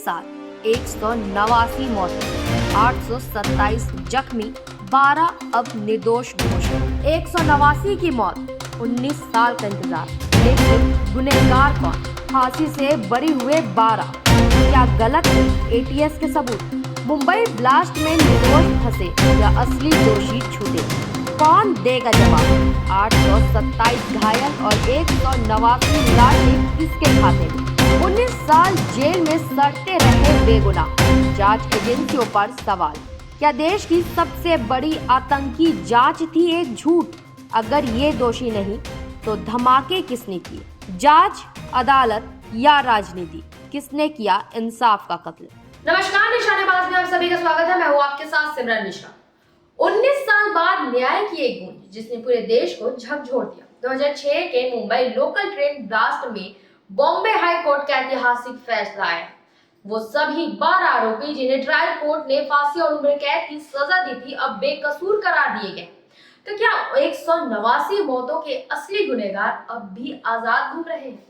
साल 189 मौतें, 827 जख्मी, 12 अब निर्दोष घोषित। 189 की मौत, 19 साल का इंतजार, लेकिन गुनहगार कौन? फांसी से बरी हुए 12। क्या गलत है एटीएस के सबूत? मुंबई ब्लास्ट में निर्दोष फंसे या असली दोषी छूटे? कौन देगा जवाब? 827 घायल और 189 लाशें किसके खाते में? 19 साल जेल में सड़ते रहे बेगुनाह, जांच एजेंसियों पर सवाल। क्या देश की सबसे बड़ी आतंकी जांच थी एक झूठ? अगर ये दोषी नहीं तो धमाके किसने किए? जांच, अदालत या राजनीति, किसने किया इंसाफ का कत्ल? नमस्कार, निशानेबाज में आप सभी का स्वागत है। मैं हूं आपके साथ सिमरन मिश्रा। 19 साल बाद न्याय की एक गूंज जिसने पूरे देश को झकझोर दिया। 2006 के मुंबई लोकल ट्रेन ब्लास्ट में बॉम्बे हाई कोर्ट का ऐतिहासिक फैसला आया। वो सभी 12 आरोपी जिन्हें ट्रायल कोर्ट ने फांसी और उम्र कैद की सजा दी थी, अब बेकसूर करार दिए गए। तो क्या 189 मौतों के असली गुनहगार अब भी आजाद घूम रहे हैं?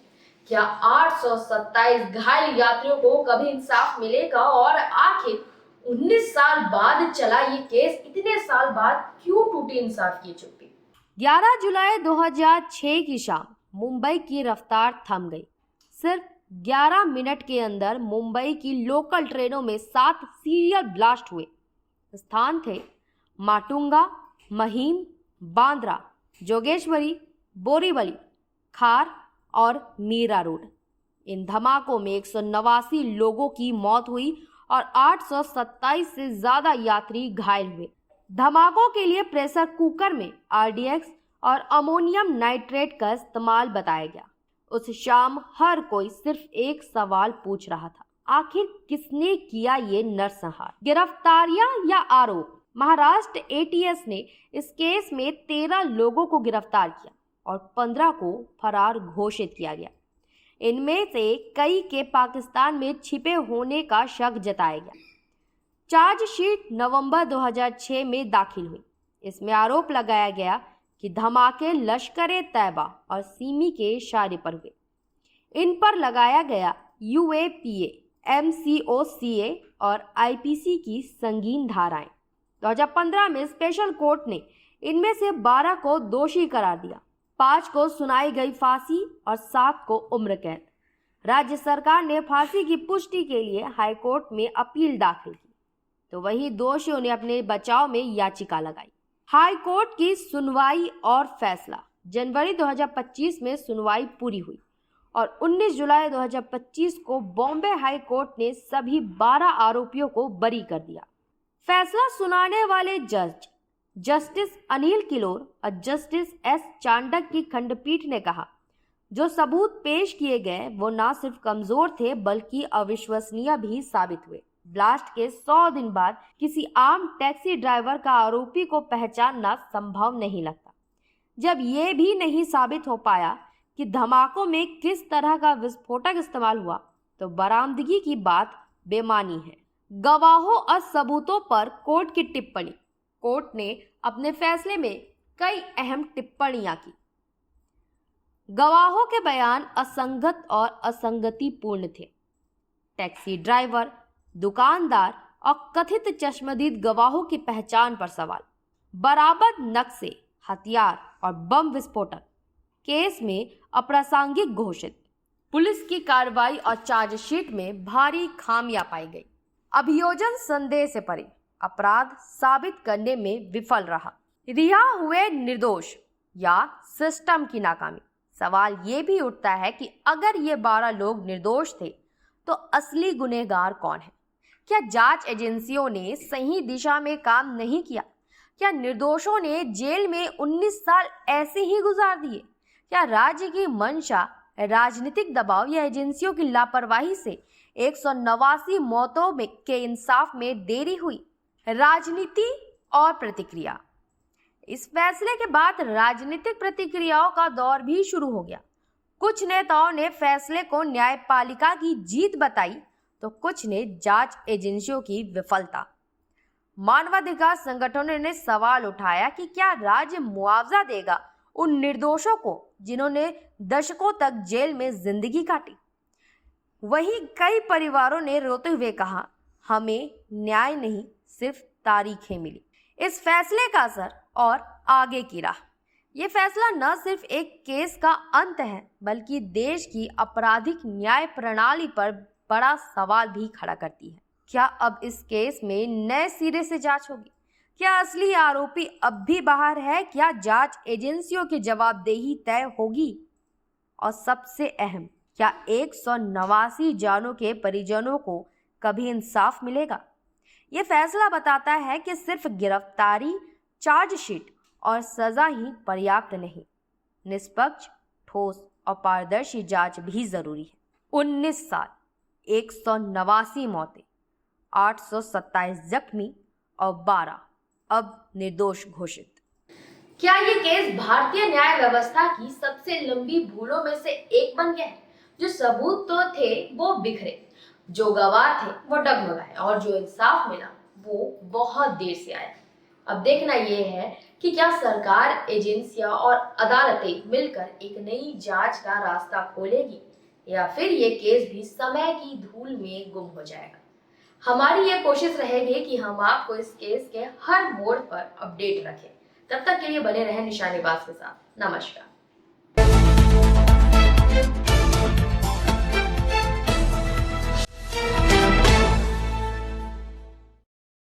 क्या 827 घायल यात्रियों को कभी इंसाफ मिलेगा? और आखिर 19 साल बाद चला ये केस इतने साल बाद क्यों टूटी इंसाफ की चुप्पी? 11 जुलाई 2006 की शाम मुंबई की रफ्तार थम गई। सिर्फ 11 मिनट के अंदर मुंबई की लोकल ट्रेनों में 7 सीरियल ब्लास्ट हुए। स्थान थे माटुंगा, महिम, बांद्रा, जोगेश्वरी, बोरीवली, खार और मीरा रोड। इन धमाकों में 189 लोगों की मौत हुई और 827 से ज्यादा यात्री घायल हुए। धमाकों के लिए प्रेशर कुकर में आरडीएक्स और अमोनियम नाइट्रेट का इस्तेमाल बताया गया। उस शाम हर कोई सिर्फ एक सवाल पूछ रहा था, आखिर किसने किया ये नरसंहार? गिरफ्तारियां या आरोप? महाराष्ट्र एटीएस ने इस केस में 13 लोगों को गिरफ्तार किया और 15 को फरार घोषित किया गया। इनमें से कई के पाकिस्तान में छिपे होने का शक जताया गया। चार्जशीट नवंबर 2006 में दाखिल हुई। इसमें आरोप लगाया गया कि धमाके लश्कर-ए-तैयबा और सिमी के इशारे पर हुए। इन पर लगाया गया यूएपीए, एमसीओसीए और आईपीसी की संगीन धाराएं। 2015 में स्पेशल कोर्ट ने इनमें से 12 को दोषी करार दिया, 5 को सुनाई गई फांसी और 7 को उम्र कैद। राज्य सरकार ने फांसी की पुष्टि के लिए हाईकोर्ट में अपील दाखिल की, तो वही दोषियों ने अपने बचाव में याचिका लगाई। हाई कोर्ट की सुनवाई और फैसला। जनवरी 2025 में सुनवाई पूरी हुई और 19 जुलाई 2025 को बॉम्बे हाई कोर्ट ने सभी 12 आरोपियों को बरी कर दिया। फैसला सुनाने वाले जज जस्टिस अनिल किलोर और जस्टिस एस चांडक की खंडपीठ ने कहा, जो सबूत पेश किए गए वो न सिर्फ कमजोर थे बल्कि अविश्वसनीय भी साबित हुए। ब्लास्ट के 100 दिन बाद किसी आम टैक्सी ड्राइवर का आरोपी को पहचानना संभव नहीं लगता। जब ये भी नहीं साबित हो पाया कि धमाकों में किस तरह का विस्फोटक इस्तेमाल हुआ, तो बरामदगी की बात बेमानी है। गवाहों और सबूतों पर कोर्ट की टिप्पणी। कोर्ट ने अपने फैसले में कई अहम टिप्पणियां की। गवाहों के बयान असंगत और असंगतिपूर्ण थे। टैक्सी ड्राइवर, दुकानदार और कथित चश्मदीद गवाहों की पहचान पर सवाल। बरामद नक्शे, हथियार और बम विस्फोटक केस में अप्रासंगिक घोषित। पुलिस की कार्रवाई और चार्जशीट में भारी खामियां पाई गई। अभियोजन संदेह से परे, अपराध साबित करने में विफल रहा। रिहा हुए निर्दोष या सिस्टम की नाकामी। सवाल ये भी उठता है कि अगर ये 12 लोग निर्दोष थे तो असली गुनहगार कौन है? क्या जांच एजेंसियों ने सही दिशा में काम नहीं किया? क्या निर्दोषों ने जेल में 19 साल ऐसे ही गुजार दिए? क्या राज्य की मंशा, राजनीतिक दबाव या एजेंसियों की लापरवाही से 189 मौतों के इंसाफ में देरी हुई? राजनीति और प्रतिक्रिया। इस फैसले के बाद राजनीतिक प्रतिक्रियाओं का दौर भी शुरू हो गया। कुछ नेताओं ने फैसले को न्यायपालिका की जीत बताई, तो कुछ ने जांच एजेंसियों की विफलता। मानवाधिकार संगठनों ने सवाल उठाया कि क्या राज्य मुआवजा देगा उन निर्दोषों को जिन्होंने दशकों तक जेल में जिंदगी काटी। वहीं कई परिवारों ने रोते हुए कहा, हमें न्याय नहीं सिर्फ तारीखें मिली। इस फैसले का असर और आगे की राह। ये फैसला न सिर्फ एक केस का अंत है, बल्कि देश की आपराधिक न्याय प्रणाली पर बड़ा सवाल भी खड़ा करती है। क्या अब इस केस में नए सिरे से जांच होगी? क्या असली आरोपी अब भी बाहर है? क्या जांच एजेंसियों की जवाबदेही तय होगी? और सबसे अहम, क्या 189 जानों के परिजनों को कभी इंसाफ मिलेगा? ये फैसला बताता है कि सिर्फ गिरफ्तारी, चार्जशीट और सजा ही पर्याप्त नहीं, निष्पक्ष, ठोस और पारदर्शी जांच भी जरूरी है। 19 साल, 189 मौतें, 827 जख्मी और 12 अब निर्दोष घोषित। क्या ये केस भारतीय न्याय व्यवस्था की सबसे लंबी भूलों में से एक बन गया है? जो सबूत तो थे वो बिखरे, जो गवाह थे वो डगमगाए और जो इंसाफ मिला वो बहुत देर से आया। अब देखना ये है कि क्या सरकार, एजेंसियां और अदालतें मिलकर एक नई जांच का रास्ता खोलेगी या फिर ये केस भी समय की धूल में गुम हो जाएगा। हमारी ये कोशिश रहेगी कि हम आपको इस केस के हर मोड़ पर अपडेट रखें। तब तक के लिए बने रहें निशानेबाज के साथ। नमस्कार।